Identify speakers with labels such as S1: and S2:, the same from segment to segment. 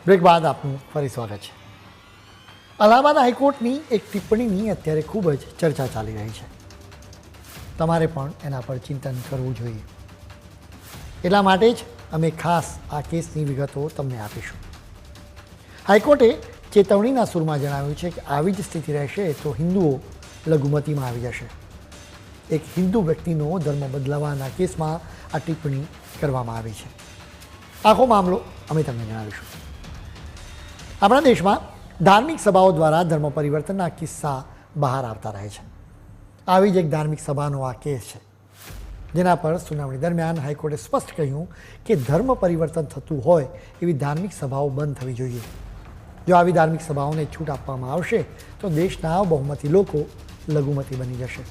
S1: Break બાદ આપનું ફરી સ્વાગત છે। અલ્હાબાદ હાઈકોર્ટની એક ટિપ્પણીની અત્યારે ખૂબ જ ચર્ચા ચાલી રહી છે। તમારે પણ એના પર ચિંતન કરવું જોઈએ। એટલા માટે જ અમે ખાસ આ કેસની વિગતો તમને આપીશું। હાઈકોર્ટે ચેતવણીના સૂરમાં જણાવ્યું છે કે આવી જ સ્થિતિ રહેશે તો હિન્દુઓ લઘુમતીમાં આવી જશે। એક હિન્દુ વ્યક્તિનો ધર્મ બદલાવાના કેસમાં આ ટિપ્પણી કરવામાં આવી છે। આખો મામલો અમે તમને જણાવીશું। આપણા દેશમાં ધાર્મિક સભાઓ દ્વારા ધર્મ પરિવર્તનના કિસ્સા બહાર આવતા રહે છે। આવી જ એક ધાર્મિક સભાનો આ કેસ છે, જેના પર સુનાવણી દરમિયાન હાઈકોર્ટે સ્પષ્ટ કહ્યું કે ધર્મ પરિવર્તન થતું હોય એવી ધાર્મિક સભાઓ બંધ થવી જોઈએ। જો આવી ધાર્મિક સભાઓને છૂટ આપવામાં આવશે તો દેશના બહુમતી લોકો લઘુમતી બની જશે।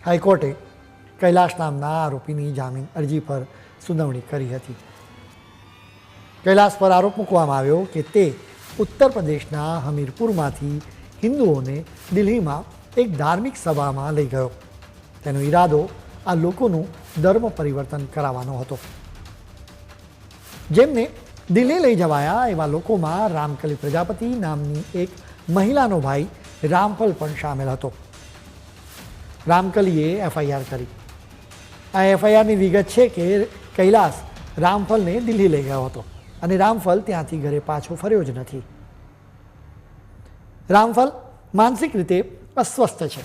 S1: હાઈકોર્ટે કૈલાશ નામના આરોપીની જામીન અરજી પર સુનાવણી કરી હતી। કૈલાશ પર આરોપ મૂકવામાં આવ્યો કે તે ઉત્તર પ્રદેશના હમીરપુરમાંથી હિન્દુઓને દિલ્હીમાં એક ધાર્મિક સભામાં લઈ ગયો। તેનો ઈરાદો આ લોકોનું ધર્મ પરિવર્તન કરાવવાનો હતો। જેમને દિલ્હી લઈ જવાયા એવા લોકોમાં રામકલી પ્રજાપતિ નામની એક મહિલાનો ભાઈ રામફલ પણ સામેલ હતો। રામકલીએ એફઆઈઆર કરી। આ એફઆઈઆરની વિગત છે કે કૈલાશ રામફલને દિલ્હી લઈ ગયો હતો અને રામફલ ત્યાંથી ઘરે પાછો ફર્યો જ નથી। રામફલ માનસિક રીતે અસ્વસ્થ છે।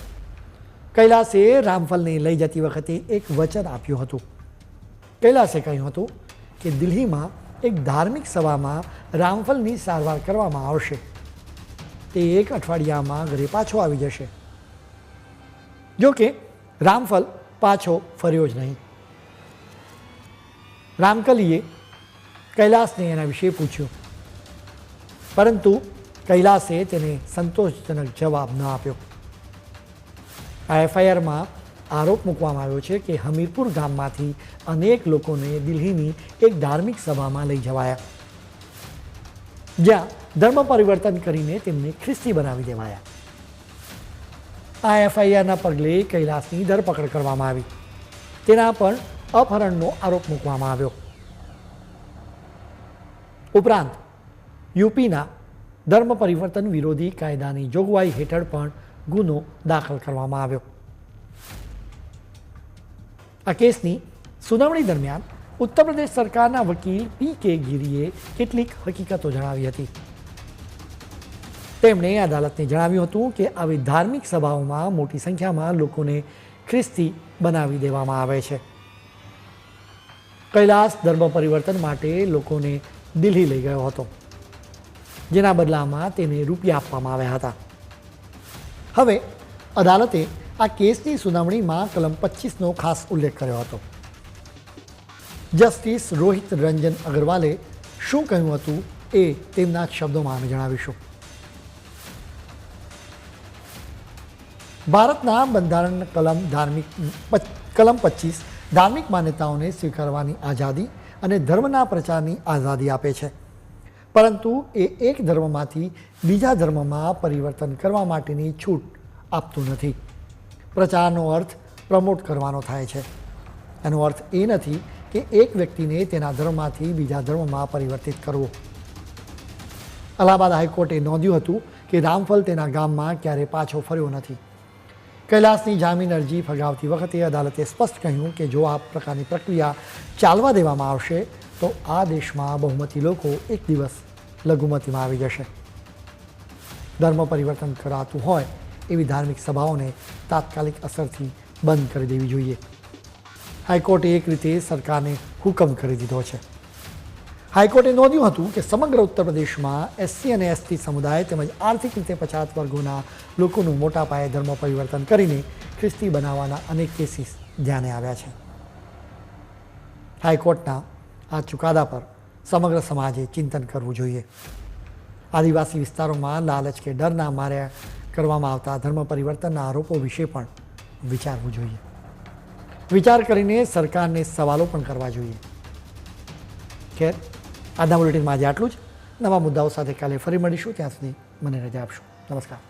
S1: કૈલાશે રામફલને લઈ જતી વખતે એક વચન આપ્યું હતું। કૈલાશે કહ્યું હતું કે દિલ્હીમાં એક ધાર્મિક સભામાં રામફલની સારવાર કરવામાં આવશે। તે એક અઠવાડિયામાં ઘરે પાછો આવી જશે। જો કે રામફલ પાછો ફર્યો જ નહીં। રામકલીએ કૈલાશને એના વિશે પૂછ્યું, પરંતુ કૈલાશે તેને સંતોષજનક જવાબ ન આપ્યો। આ એફઆઈઆરમાં આરોપ મૂકવામાં આવ્યો છે કે હમીરપુર ગામમાંથી અનેક લોકોને દિલ્હીની એક ધાર્મિક સભામાં લઈ જવાયા, જ્યાં ધર્મ પરિવર્તન કરીને તેમને ખ્રિસ્તી બનાવી દેવાયા। આ એફઆઈઆરના પગલે કૈલાશની ધરપકડ કરવામાં આવી। તેના પર અપહરણનો આરોપ મૂકવામાં આવ્યો। ઉપરાંત યુપીના ધર્મ પરિવર્તન વિરોધી કાયદાની જોગવાઈ હેઠળ પણ ગુનો દાખલ કરવામાં આવ્યો। આ કેસની સુનાવણી દરમિયાન ઉત્તર પ્રદેશ સરકારના વકીલ પી.કે. ગીરીએ કેટલીક હકીકતો જણાવી હતી। તેમણે અદાલતને જણાવ્યું હતું કે આવી ધાર્મિક સભાઓમાં મોટી સંખ્યામાં લોકોને ખ્રિસ્તી બનાવી દેવામાં આવે છે। કૈલાશ ધર્મ પરિવર્તન માટે લોકોને દિલ્હી લઈ ગયો હતો, જેના બદલામાં તેને રૂપિયા આપવામાં આવ્યા હતા। હવે અદાલતે આ કેસની સુનાવણીમાં કલમ 25નો ખાસ ઉલ્લેખ કર્યો હતો। જસ્ટિસ રોહિત રંજન અગ્રવાલે શું કહ્યું હતું એ તેમના જ શબ્દોમાં અમે જણાવીશું। ભારતના બંધારણ કલમ 25 ધાર્મિક માન્યતાઓને સ્વીકારવાની આઝાદી અને ધર્મના પ્રચારની આઝાદી આપે છે, પરંતુ એ એક ધર્મમાંથી બીજા ધર્મમાં પરિવર્તન કરવા માટેની છૂટ આપતું નથી। પ્રચારનો અર્થ પ્રમોટ કરવાનો થાય છે। એનો અર્થ એ નથી કે એક વ્યક્તિને તેના ધર્મમાંથી બીજા ધર્મમાં પરિવર્તિત કરવો। અલ્હાબાદ હાઈકોર્ટે નોંધ્યું હતું કે રામફલ તેના ગામમાં ક્યારે પાછો ફર્યો નથી। કૈલાશની જામીન અરજી ફગાવતી વખતે અદાલતે સ્પષ્ટ કહ્યું કે જો આ પ્રકારની પ્રક્રિયા ચાલવા દેવામાં આવશે તો આ દેશમાં બહુમતી લોકો એક દિવસ લઘુમતીમાં આવી જશે। ધર્મ પરિવર્તન કરાતું હોય એવી ધાર્મિક સભાઓને તાત્કાલિક અસરથી બંધ કરી દેવી જોઈએ। હાઈકોર્ટે એક રીતે સરકારને હુકમ કરી દીધો છે। હાઈકોર્ટે નોંધ્યું હતું કે સમગ્ર ઉત્તર પ્રદેશમાં એસસી અને એસટી સમુદાય તેમજ આર્થિક રીતે પછાત વર્ગોના લોકોનું મોટા પાયે ધર્મ પરિવર્તન કરીને ખ્રિસ્તી બનાવવાના અનેક કેસીસ ધ્યાને આવ્યા છે। હાઈકોર્ટના આ ચુકાદા પર સમગ્ર સમાજે ચિંતન કરવું જોઈએ। આદિવાસી વિસ્તારોમાં લાલચ કે ડરના મારે કરવામાં આવતા ધર્મ પરિવર્તનના આરોપો વિશે પણ વિચારવું જોઈએ। વિચાર કરીને સરકારને સવાલો પણ કરવા જોઈએ। ખેર, આજના બુલેટિનમાં આજે આટલું જ। નવા મુદ્દાઓ સાથે કાલે ફરી મળીશું। ત્યાં સુધી મને રજા આપશો। નમસ્કાર।